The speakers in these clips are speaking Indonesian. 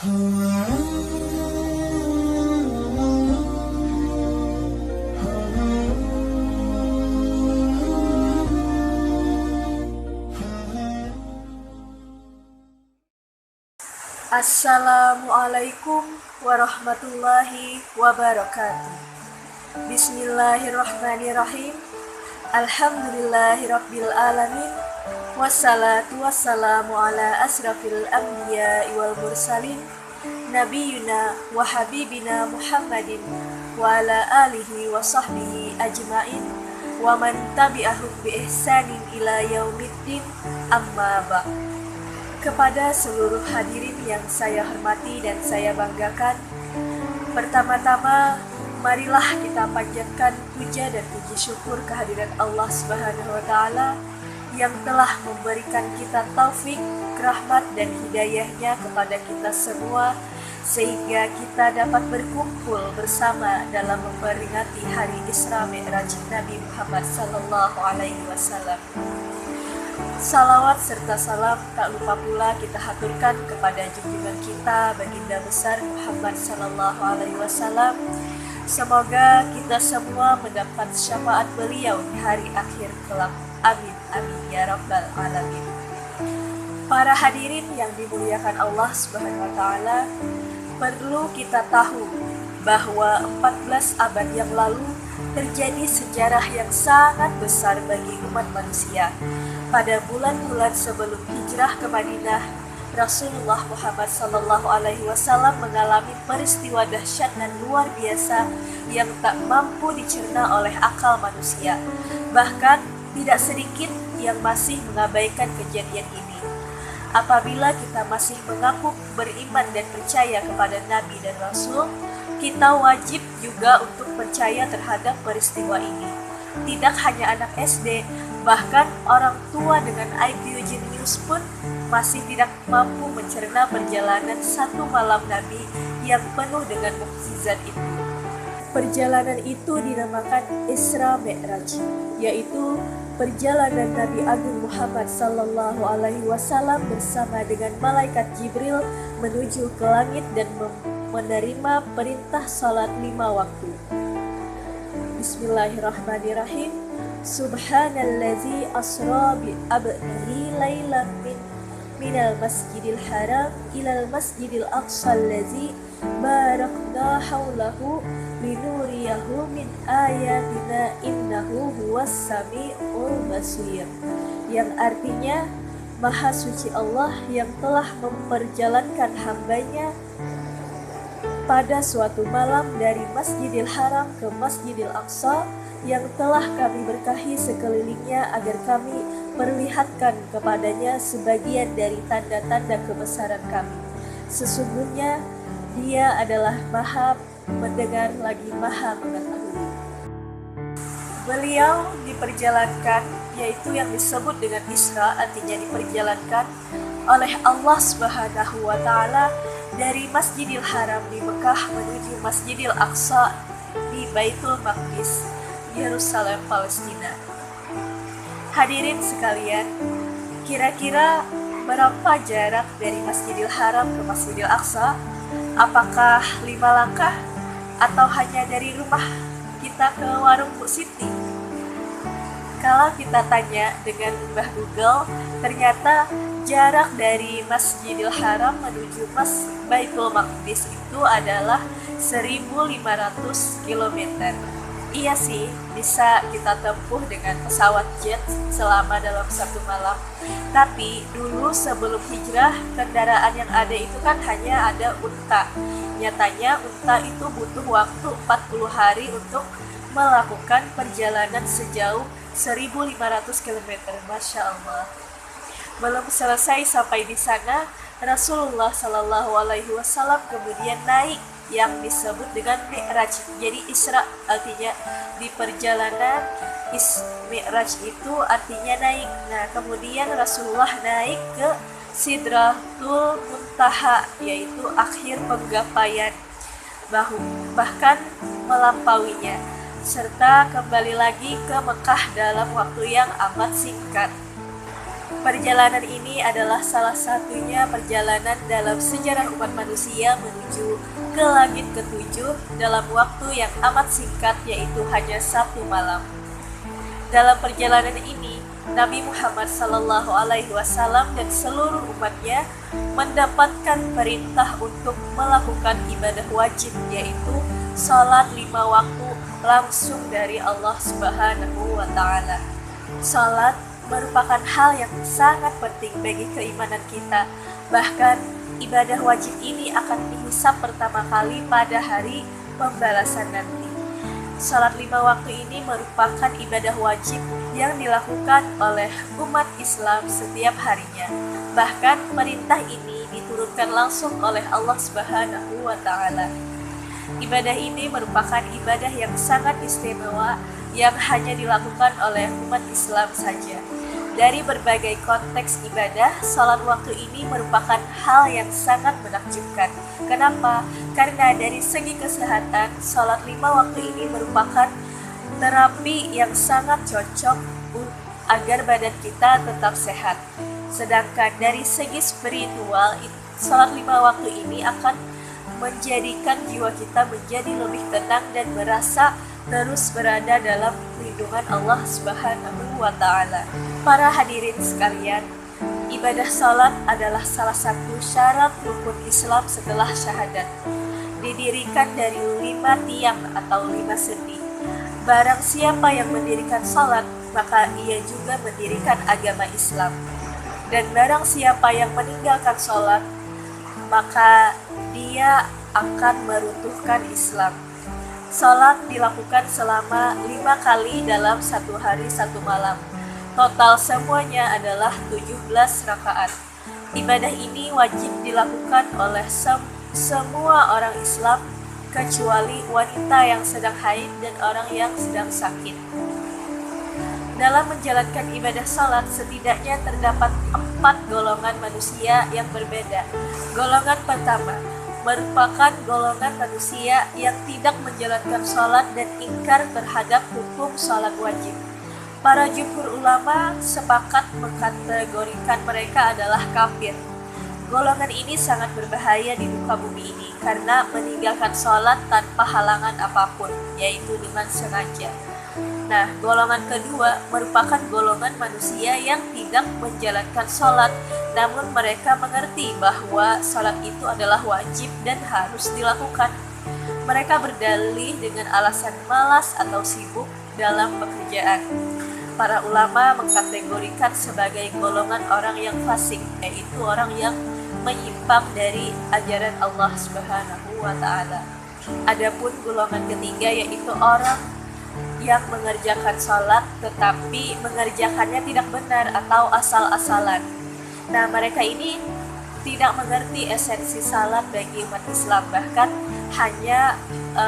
Assalamualaikum warahmatullahi wabarakatuh. Bismillahirrahmanirrahim. Alhamdulillahirabbil alamin. Wassalatu wassalamu ala asrafil anbiya'i wal mursalin nabiyuna wa habibina Muhammadin wa ala alihi wa sahbihi ajmain wa man tabi'ahum bi ihsanin ila yaumiddin, amma ba'd. Kepada seluruh hadirin yang saya hormati dan saya banggakan, pertama-tama marilah kita panjatkan puja dan puji syukur kehadiran Allah Subhanahu wa Ta'ala yang telah memberikan kita taufik, rahmat dan hidayahnya kepada kita semua, sehingga kita dapat berkumpul bersama dalam memperingati hari Isra Mi'raj Nabi Muhammad sallallahu alaihi wasallam. Salawat serta salam tak lupa pula kita haturkan kepada junjungan kita baginda besar Muhammad sallallahu alaihi wasallam. Semoga kita semua mendapat syafaat beliau di hari akhir kelak. Amin amin ya rabbal alamin. Para hadirin yang dimuliakan Allah Subhanahu wa taala, perlu kita tahu bahwa 14 abad yang lalu terjadi sejarah yang sangat besar bagi umat manusia. Pada bulan-bulan sebelum hijrah ke Madinah, Rasulullah Muhammad sallallahu alaihi wasallam mengalami peristiwa dahsyat dan luar biasa yang tak mampu dicerna oleh akal manusia. Bahkan tidak sedikit yang masih mengabaikan kejadian ini. Apabila kita masih mengaku beriman dan percaya kepada Nabi dan Rasul, kita wajib juga untuk percaya terhadap peristiwa ini. Tidak hanya anak SD, bahkan orang tua dengan IQ jenius pun masih tidak mampu mencerna perjalanan satu malam Nabi yang penuh dengan mukjizat itu. Perjalanan itu dinamakan Isra Mi'raj, yaitu perjalanan Nabi Agung Muhammad sallallahu alaihi wasallam bersama dengan malaikat Jibril menuju ke langit dan menerima perintah salat 5 waktu. Bismillahirrahmanirrahim. Subhanallazi asra bi abdihi lailan minal masjidil haram ilal masjidil aqsa allazi barakna haulahu linuriyahu min ayatina innahu huwas sami'ul basir. Yang artinya, Maha Suci Allah yang telah memperjalankan hambanya pada suatu malam dari Masjidil Haram ke Masjidil Aqsa yang telah kami berkahi sekelilingnya agar kami perlihatkan kepadanya sebagian dari tanda-tanda kebesaran kami. Sesungguhnya Dia adalah Maha mendengar lagi Maha mengetahui. Beliau diperjalankan, yaitu yang disebut dengan Isra, artinya diperjalankan oleh Allah Subhanahu wa Ta'ala dari Masjidil Haram di Mekah menuju Masjidil Aqsa di Baitul Maqdis, Yerusalem, Palestina. Hadirin sekalian, kira-kira berapa jarak dari Masjidil Haram ke Masjidil Aqsa? Apakah 5 langkah atau hanya dari rumah kita ke warung Bu Siti? Kalau kita tanya dengan Mbah Google, ternyata jarak dari Masjidil Haram menuju Baitul Maqdis itu adalah 1.500 km. Iya sih, bisa kita tempuh dengan pesawat jet selama dalam satu malam. Tapi dulu sebelum hijrah, kendaraan yang ada itu kan hanya ada unta. Nyatanya unta itu butuh waktu 40 hari untuk melakukan perjalanan sejauh 1.500 km. Masya Allah. Belum selesai sampai di sana, Rasulullah Shallallahu Alaihi Wasallam kemudian naik yang disebut dengan Mi'raj. Jadi Isra artinya di perjalanan, Mi'raj itu artinya naik. Nah, kemudian Rasulullah naik ke Sidratul Muntaha, yaitu akhir penggapaian, bahkan melampauinya, serta kembali lagi ke Mekah dalam waktu yang amat singkat. Perjalanan ini adalah salah satunya perjalanan dalam sejarah umat manusia menuju ke langit ketujuh dalam waktu yang amat singkat, yaitu hanya 1 malam. Dalam perjalanan ini, Nabi Muhammad SAW dan seluruh umatnya mendapatkan perintah untuk melakukan ibadah wajib, yaitu sholat 5 waktu langsung dari Allah Subhanahu wa Ta'ala. Sholat merupakan hal yang sangat penting bagi keimanan kita. Bahkan ibadah wajib ini akan dihisab pertama kali pada hari pembalasan nanti. Salat 5 waktu ini merupakan ibadah wajib yang dilakukan oleh umat Islam setiap harinya. Bahkan perintah ini diturunkan langsung oleh Allah Subhanahu wa Ta'ala. Ibadah ini merupakan ibadah yang sangat istimewa yang hanya dilakukan oleh umat Islam saja. Dari berbagai konteks ibadah, salat waktu ini merupakan hal yang sangat menakjubkan. Kenapa? Karena dari segi kesehatan, salat 5 waktu ini merupakan terapi yang sangat cocok agar badan kita tetap sehat. Sedangkan dari segi spiritual, salat 5 waktu ini akan menjadikan jiwa kita menjadi lebih tenang dan merasa terus berada dalam lindungan Allah Subhanahu wa Ta'ala. Para hadirin sekalian, ibadah salat adalah salah satu syarat rukun Islam setelah syahadat. Didirikan dari 5 tiang atau 5 sendi. Barang siapa yang mendirikan salat, maka ia juga mendirikan agama Islam. Dan barang siapa yang meninggalkan salat, maka dia akan meruntuhkan Islam. Salat dilakukan selama 5 kali dalam 1 hari 1 malam. Total semuanya adalah 17 rakaat. Ibadah ini wajib dilakukan oleh semua orang Islam kecuali wanita yang sedang haid dan orang yang sedang sakit. Dalam menjalankan ibadah salat setidaknya terdapat 4 golongan manusia yang berbeda. Golongan pertama merupakan golongan manusia yang tidak menjalankan sholat dan ingkar terhadap hukum sholat wajib. Para jumhur ulama sepakat mengkategorikan mereka adalah kafir. Golongan ini sangat berbahaya di muka bumi ini karena meninggalkan sholat tanpa halangan apapun, yaitu dengan sengaja. Nah, golongan kedua merupakan golongan manusia yang tidak menjalankan sholat, namun mereka mengerti bahwa sholat itu adalah wajib dan harus dilakukan. Mereka berdalih dengan alasan malas atau sibuk dalam pekerjaan. Para ulama mengkategorikan sebagai golongan orang yang fasik, yaitu orang yang menyimpang dari ajaran Allah Subhanahu wa Ta'ala. Adapun golongan ketiga yaitu orang yang mengerjakan sholat tetapi mengerjakannya tidak benar atau asal-asalan. Nah, mereka ini tidak mengerti esensi salat bagi umat Islam, bahkan hanya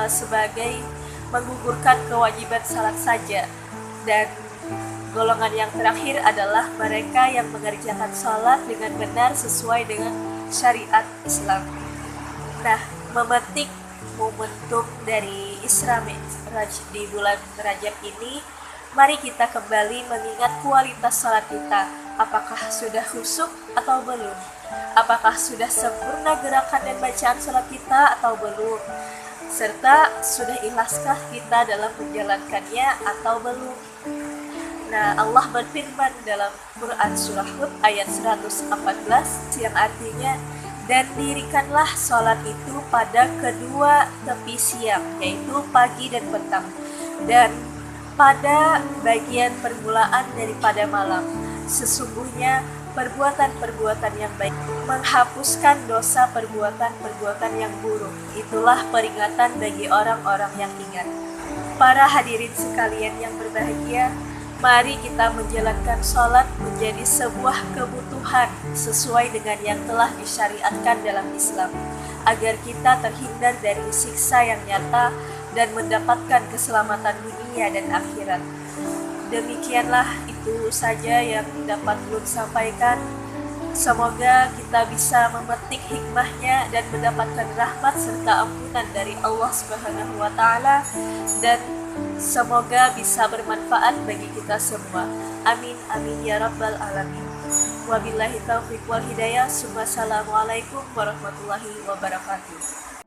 sebagai menggugurkan kewajiban salat saja. Dan golongan yang terakhir adalah mereka yang mengerjakan salat dengan benar sesuai dengan syariat Islam. Nah, memetik momentum dari Isra Mi'raj di bulan Rajab ini, mari kita kembali mengingat kualitas salat kita. Apakah sudah khusyuk atau belum? Apakah sudah sempurna gerakan dan bacaan salat kita atau belum? Serta sudah ikhlaskah kita dalam menjalankannya atau belum? Nah, Allah berfirman dalam Quran Surah Hud ayat 114 yang artinya, dan dirikanlah sholat itu pada kedua tepi siang, yaitu pagi dan petang, dan pada bagian permulaan daripada malam. Sesungguhnya perbuatan-perbuatan yang baik menghapuskan dosa perbuatan-perbuatan yang buruk. Itulah peringatan bagi orang-orang yang ingat. Para hadirin sekalian yang berbahagia, mari kita menjalankan sholat menjadi sebuah kebutuhan sesuai dengan yang telah disyariatkan dalam Islam, agar kita terhindar dari siksa yang nyata dan mendapatkan keselamatan dunia dan akhirat. Demikianlah itu saja yang dapat Lun sampaikan. Semoga kita bisa memetik hikmahnya dan mendapatkan rahmat serta ampunan dari Allah Subhanahu wa Ta'ala, dan semoga bisa bermanfaat bagi kita semua. Amin amin ya rabbal alamin. Wabillahi taufiq wal hidayah. Wassalamualaikum warahmatullahi wabarakatuh.